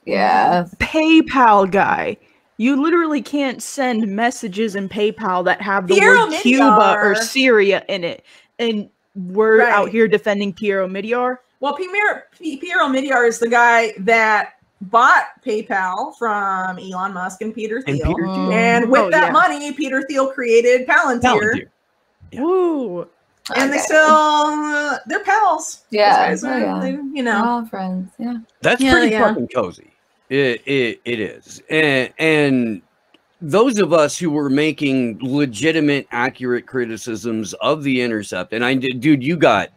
Yeah. PayPal guy. You literally can't send messages in PayPal that have the Piero word Cuba or Midyar. Syria in it. And we're out here defending Piero Midyar. Well, Piero Midyar is the guy that bought PayPal from Elon Musk and Peter Thiel. And with that money, Peter Thiel created Palantir. Ooh. And they still, they're pals. Yeah. Those guys are, they, you know. We're all friends. Yeah. That's pretty fucking cozy. It is. And those of us who were making legitimate, accurate criticisms of The Intercept, and dude, you got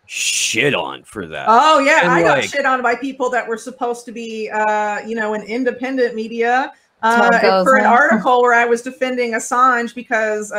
shit on for that. Oh yeah, and I got shit on by people that were supposed to be, you know, an independent media for an article where I was defending Assange because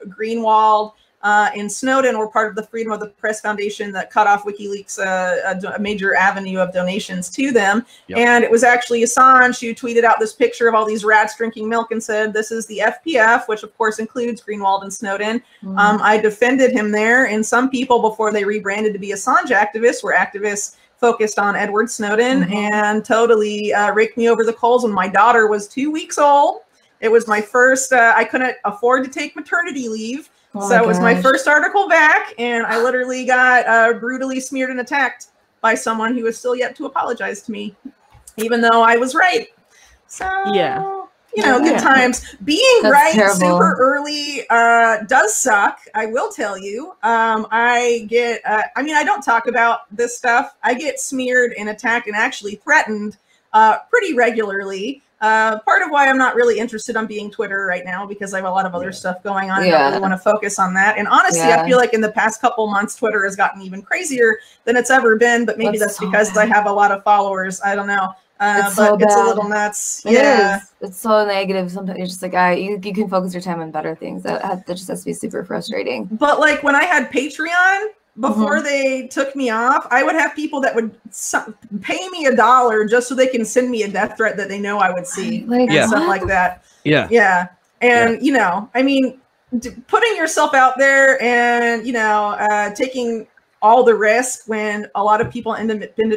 Greenwald and Snowden were part of the Freedom of the Press Foundation that cut off WikiLeaks a major avenue of donations to them. Yep. And it was actually Assange who tweeted out this picture of all these rats drinking milk and said, this is the FPF, which of course includes Greenwald and Snowden. I defended him there. And some people, before they rebranded to be Assange activists, were activists focused on Edward Snowden and totally raked me over the coals when my daughter was 2 weeks old. It was my first, I couldn't afford to take maternity leave. So it was my first article back, and I literally got brutally smeared and attacked by someone who is still yet to apologize to me, even though I was right. So, you know, good times. Being right super early does suck, I will tell you. I get, I mean, I don't talk about this stuff. I get smeared and attacked and actually threatened pretty regularly. Part of why I'm not really interested on being Twitter right now, because I have a lot of other stuff going on and I don't really want to focus on that. And honestly, I feel like in the past couple months, Twitter has gotten even crazier than it's ever been, but maybe that's because I have a lot of followers. I don't know. It's a little nuts. It's so negative. Sometimes you're just like, you can focus your time on better things. That just has to be super frustrating. But like when I had Patreon, before they took me off, I would have people that would pay me $1 just so they can send me a death threat that they know I would see, and stuff like that. And you know, I mean, putting yourself out there and you know, taking all the risk when a lot of people in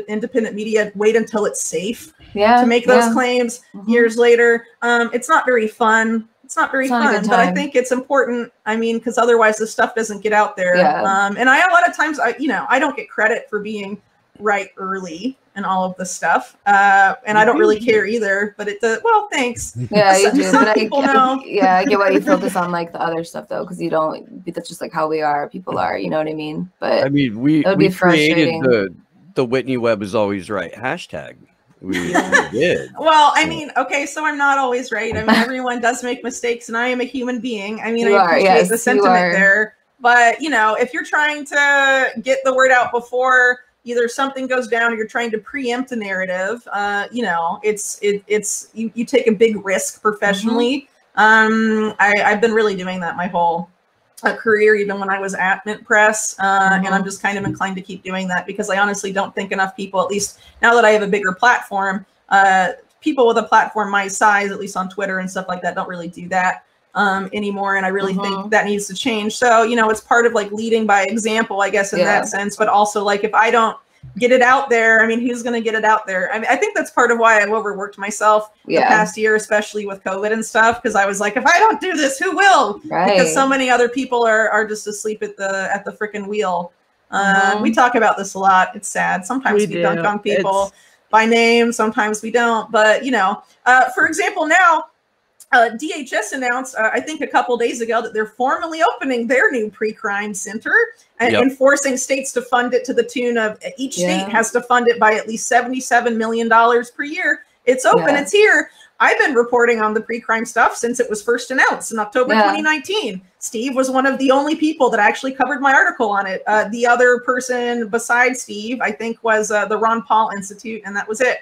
independent media wait until it's safe to make those claims years later. It's not very fun. It's not very fun, but I think it's important. I mean, because otherwise the stuff doesn't get out there. And I, a lot of times, you know, I don't get credit for being right early and all of this stuff. And I don't really care either, but it does. Well, thanks. Yeah, you do. But I get why you focus on like the other stuff though, because you don't, that's just like how we are. People are, you know what I mean? But I mean, we created the Whitney Webb is always right hashtag. We did. Well, I mean, okay, so I'm not always right. I mean, everyone does make mistakes, and I am a human being. I mean, I appreciate the sentiment there. But, you know, if you're trying to get the word out before either something goes down or you're trying to preempt a narrative, you know, you take a big risk professionally. I've been really doing that my whole career, even when I was at Mint Press, and I'm just kind of inclined to keep doing that because I honestly don't think enough people, at least now that I have a bigger platform, people with a platform my size, at least on Twitter and stuff like that, don't really do that anymore. And I really think that needs to change. So, you know, it's part of like leading by example, I guess, in that sense, but also like if I don't get it out there, I mean, who's going to get it out there? I mean, I think that's part of why I've overworked myself the past year, especially with COVID and stuff, because I was like, if I don't do this, who will? Because so many other people are just asleep at the freaking wheel. We talk about this a lot. It's sad. Sometimes we dunk on people by name. Sometimes we don't. But, you know, for example, now, DHS announced, I think a couple days ago, that they're formally opening their new pre-crime center and forcing states to fund it to the tune of each state has to fund it by at least $77 million per year. It's open. It's here. I've been reporting on the pre-crime stuff since it was first announced in October 2019. Steve was one of the only people that actually covered my article on it. The other person besides Steve, I think, was the Ron Paul Institute, and that was it.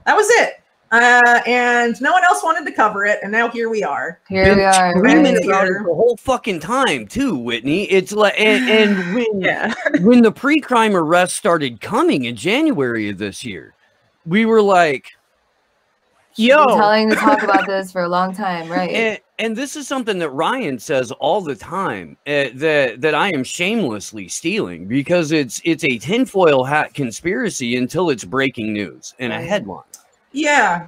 That was it. And no one else wanted to cover it, and now here we are. Here we are. The whole fucking time, too, Whitney. It's like, and when the pre-crime arrests started coming in January of this year, we were like, "Yo, been telling to talk about this for a long time, right?" And this is something that Ryan says all the time, that I am shamelessly stealing, because it's a tinfoil hat conspiracy until it's breaking news in a headline. Yeah.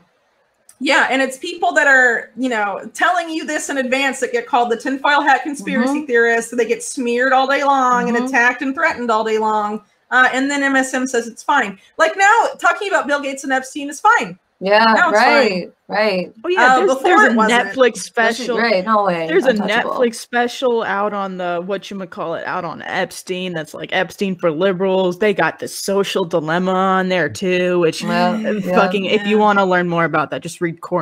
Yeah, and it's people that are, you know, telling you this in advance that get called the tinfoil hat conspiracy theorists. So they get smeared all day long and attacked and threatened all day long. And then MSM says it's fine. Like now, talking about Bill Gates and Epstein is fine. Yeah, right. Oh yeah, there's a Netflix special. Right, no way. There's a Netflix special out on the out on Epstein. That's like Epstein for liberals. They got the Social Dilemma on there too, which fucking if you want to learn more about that, just read Corey